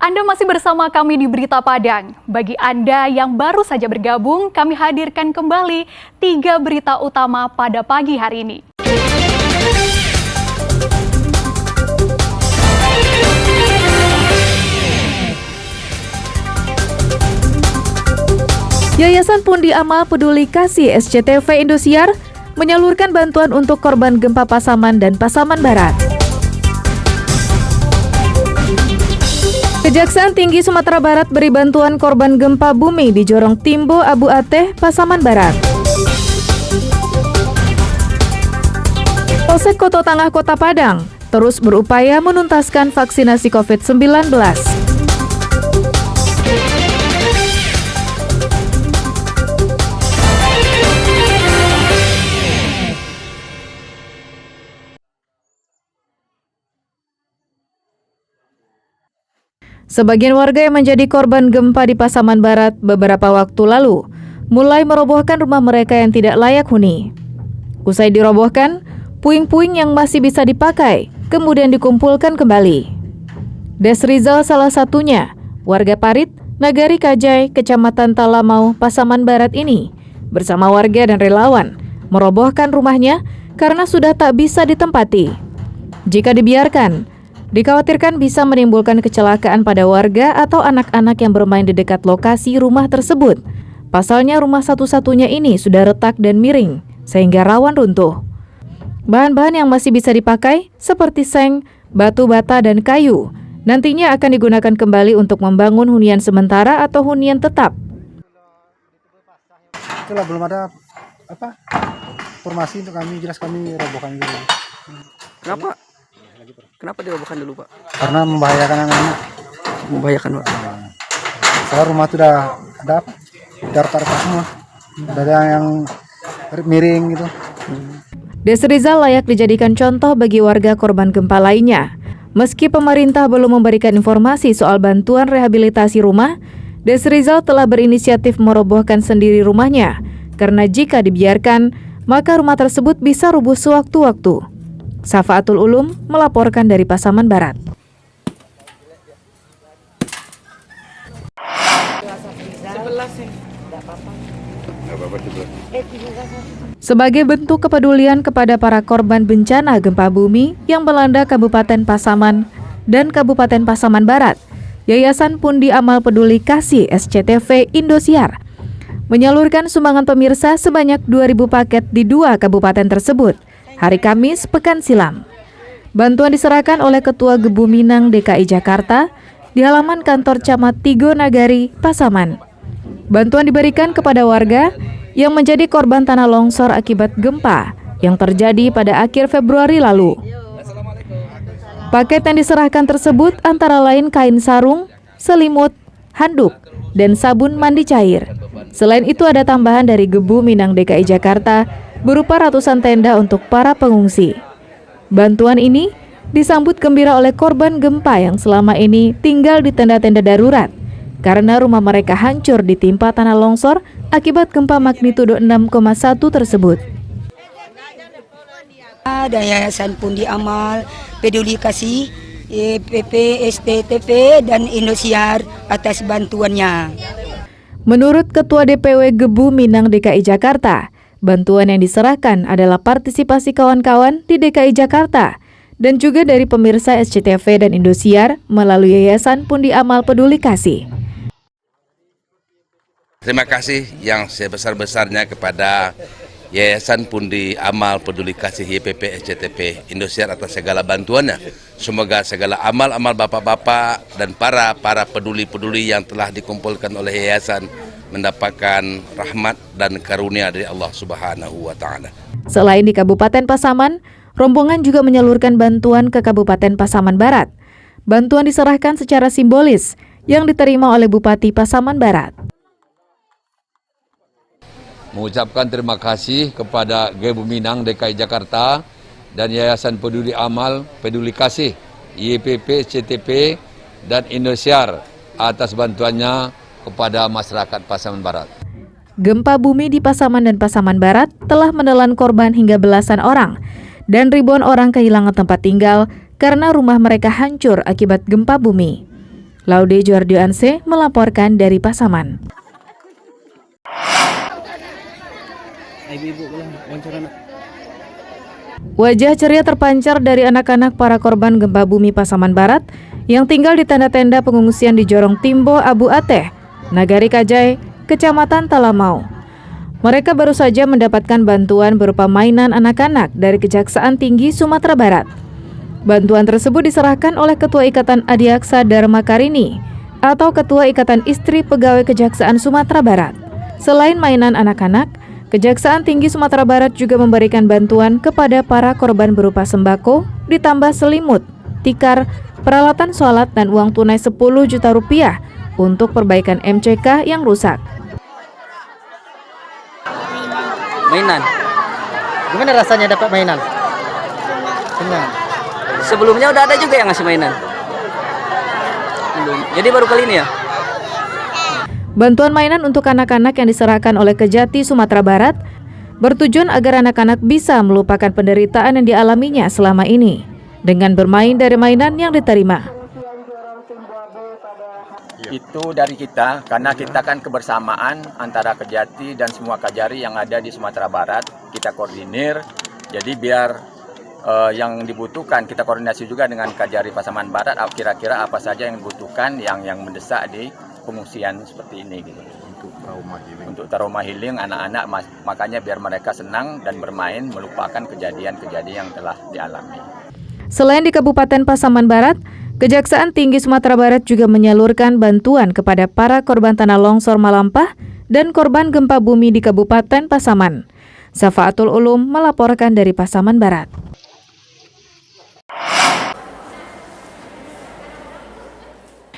Anda masih bersama kami di Berita Padang. Bagi Anda yang baru saja bergabung, kami hadirkan kembali 3 berita utama pada pagi hari ini. Yayasan Pundi Amal Peduli Kasih SCTV Indosiar menyalurkan bantuan untuk korban gempa Pasaman dan Pasaman Barat. Kejaksaan Tinggi Sumatera Barat beri bantuan korban gempa bumi di Jorong Timbo, Abu Ateh, Pasaman Barat. Polsek Koto Tangah Kota Padang terus berupaya menuntaskan vaksinasi COVID-19. Sebagian warga yang menjadi korban gempa di Pasaman Barat beberapa waktu lalu mulai merobohkan rumah mereka yang tidak layak huni. Usai dirobohkan, puing-puing yang masih bisa dipakai kemudian dikumpulkan kembali. Des Rizal salah satunya, warga Parit, Nagari Kajai, Kecamatan Talamau, Pasaman Barat ini bersama warga dan relawan merobohkan rumahnya karena sudah tak bisa ditempati. Jika dibiarkan, dikhawatirkan bisa menimbulkan kecelakaan pada warga atau anak-anak yang bermain di dekat lokasi rumah tersebut. Pasalnya rumah satu-satunya ini sudah retak dan miring, sehingga rawan runtuh. Bahan-bahan yang masih bisa dipakai seperti seng, batu bata, dan kayu nantinya akan digunakan kembali untuk membangun hunian sementara atau hunian tetap. Itulah belum ada informasi untuk kami, jelas kami robohkan dulu. Kenapa dirobohkan dulu, Pak? Karena membahayakan anak-anak. Membahayakan, Pak. Soalnya rumah itu udah ada retak semua. Udah ada yang miring gitu. Des Rizal layak dijadikan contoh bagi warga korban gempa lainnya. Meski pemerintah belum memberikan informasi soal bantuan rehabilitasi rumah, Des Rizal telah berinisiatif merobohkan sendiri rumahnya. Karena jika dibiarkan, maka rumah tersebut bisa rubuh sewaktu-waktu. Safaatul Ulum melaporkan dari Pasaman Barat. Sebagai bentuk kepedulian kepada para korban bencana gempa bumi yang melanda Kabupaten Pasaman dan Kabupaten Pasaman Barat, Yayasan Pundi Amal Peduli Kasih SCTV Indosiar menyalurkan sumbangan pemirsa sebanyak 2.000 paket di 2 kabupaten tersebut hari Kamis pekan silam. Bantuan diserahkan oleh Ketua Gebu Minang DKI Jakarta di halaman kantor Camat Tigo Nagari, Pasaman. Bantuan diberikan kepada warga yang menjadi korban tanah longsor akibat gempa yang terjadi pada akhir Februari lalu. Paket yang diserahkan tersebut antara lain kain sarung, selimut, handuk, dan sabun mandi cair. Selain itu ada tambahan dari Gebu Minang DKI Jakarta berupa ratusan tenda untuk para pengungsi. Bantuan ini disambut gembira oleh korban gempa yang selama ini tinggal di tenda-tenda darurat karena rumah mereka hancur ditimpa tanah longsor akibat gempa magnitudo 6,1 tersebut. Ada Yayasan Pundi Amal Peduli Kasih, PP, STTV, dan Indosiar atas bantuannya. Menurut Ketua DPW Gebu Minang DKI Jakarta, bantuan yang diserahkan adalah partisipasi kawan-kawan di DKI Jakarta dan juga dari pemirsa SCTV dan Indosiar melalui Yayasan Pundi Amal Peduli Kasih. Terima kasih yang sebesar-besarnya kepada Yayasan Pundi Amal Peduli Kasih YPP SCTV Indosiar atas segala bantuannya. Semoga segala amal-amal bapak-bapak dan para peduli-peduli yang telah dikumpulkan oleh yayasan mendapatkan rahmat dan karunia dari Allah Subhanahu wa Ta'ala. Selain di Kabupaten Pasaman, rombongan juga menyalurkan bantuan ke Kabupaten Pasaman Barat. Bantuan diserahkan secara simbolis yang diterima oleh Bupati Pasaman Barat. Mengucapkan terima kasih kepada Gebu Minang DKI Jakarta dan Yayasan Peduli Amal Peduli Kasih YPP CTP dan Indosiar atas bantuannya kepada masyarakat Pasaman Barat. Gempa bumi di Pasaman dan Pasaman Barat telah menelan korban hingga belasan orang dan ribuan orang kehilangan tempat tinggal karena rumah mereka hancur akibat gempa bumi. Laude Juardioanse melaporkan dari Pasaman. Wajah ceria terpancar dari anak-anak para korban gempa bumi Pasaman Barat yang tinggal di tenda-tenda pengungsian di Jorong Timbo, Abu Ateh, Nagari Kajai, Kecamatan Talamau. Mereka baru saja mendapatkan bantuan berupa mainan anak-anak dari Kejaksaan Tinggi Sumatera Barat. Bantuan tersebut diserahkan oleh Ketua Ikatan Adiaksa Dharma Karini atau Ketua Ikatan Istri Pegawai Kejaksaan Sumatera Barat. Selain mainan anak-anak, Kejaksaan Tinggi Sumatera Barat juga memberikan bantuan kepada para korban berupa sembako, ditambah selimut, tikar, peralatan sholat, dan uang tunai 10 juta rupiah untuk perbaikan MCK yang rusak. Mainan. Gimana rasanya dapat mainan? Senang. Sebelumnya udah ada juga yang ngasih mainan. Belum. Jadi baru kali ini ya? Bantuan mainan untuk anak-anak yang diserahkan oleh Kejati Sumatera Barat bertujuan agar anak-anak bisa melupakan penderitaan yang dialaminya selama ini dengan bermain dari mainan yang diterima. Itu dari kita, karena kita kan kebersamaan antara Kejati dan semua Kajari yang ada di Sumatera Barat. Kita koordinir, jadi biar yang dibutuhkan, kita koordinasi juga dengan Kajari Pasaman Barat, kira-kira apa saja yang dibutuhkan, yang mendesak di pengungsian seperti ini gitu. Untuk trauma healing anak-anak, makanya biar mereka senang dan bermain melupakan kejadian-kejadian yang telah dialami. Selain di Kabupaten Pasaman Barat, Kejaksaan Tinggi Sumatera Barat juga menyalurkan bantuan kepada para korban tanah longsor Malampah dan korban gempa bumi di Kabupaten Pasaman. Safaatul Ulum melaporkan dari Pasaman Barat.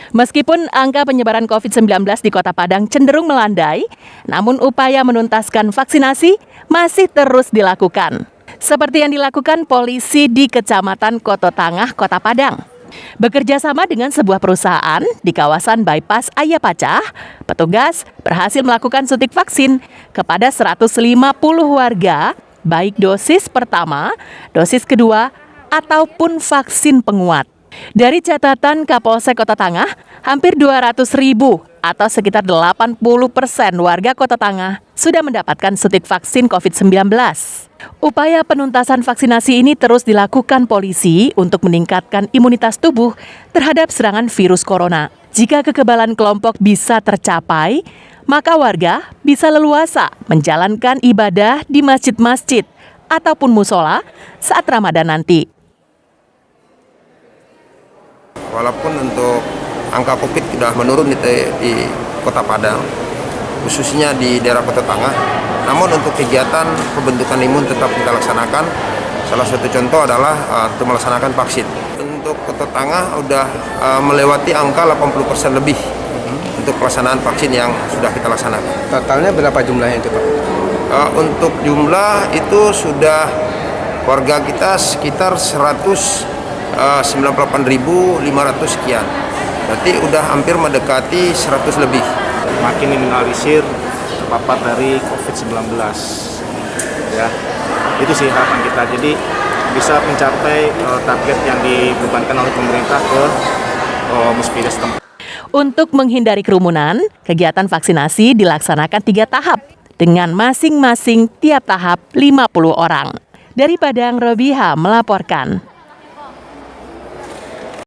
Meskipun angka penyebaran COVID-19 di Kota Padang cenderung melandai, namun upaya menuntaskan vaksinasi masih terus dilakukan. Seperti yang dilakukan polisi di Kecamatan Koto Tangah, Kota Padang. Bekerja sama dengan sebuah perusahaan di kawasan Bypass Ayapacah, petugas berhasil melakukan suntik vaksin kepada 150 warga, baik dosis pertama, dosis kedua, ataupun vaksin penguat. Dari catatan Kapolsek Kota Tangah, hampir 200.000 atau sekitar 80% warga Kota Tangah sudah mendapatkan suntik vaksin COVID-19. Upaya penuntasan vaksinasi ini terus dilakukan polisi untuk meningkatkan imunitas tubuh terhadap serangan virus corona. Jika kekebalan kelompok bisa tercapai, maka warga bisa leluasa menjalankan ibadah di masjid-masjid ataupun musola saat Ramadan nanti. Walaupun untuk angka COVID sudah menurun di Kota Padang, khususnya di daerah Kota Tangah, namun untuk kegiatan pembentukan imun tetap kita laksanakan. Salah satu contoh adalah untuk melaksanakan vaksin. Untuk Kota Tangah sudah melewati angka 80% lebih untuk pelaksanaan vaksin yang sudah kita laksanakan. Totalnya berapa jumlahnya itu, Pak? Untuk jumlah itu sudah warga kita sekitar 98.500 sekian. Berarti udah hampir mendekati 100 lebih. Makin minimalisir terpapar dari COVID-19. Ya. Itu sih harapan kita. Jadi bisa mencapai target yang dibebankan oleh pemerintah ke muspida setempat. Untuk menghindari kerumunan, kegiatan vaksinasi dilaksanakan 3 tahap dengan masing-masing tiap tahap 50 orang. Dari Padang, Robiha melaporkan.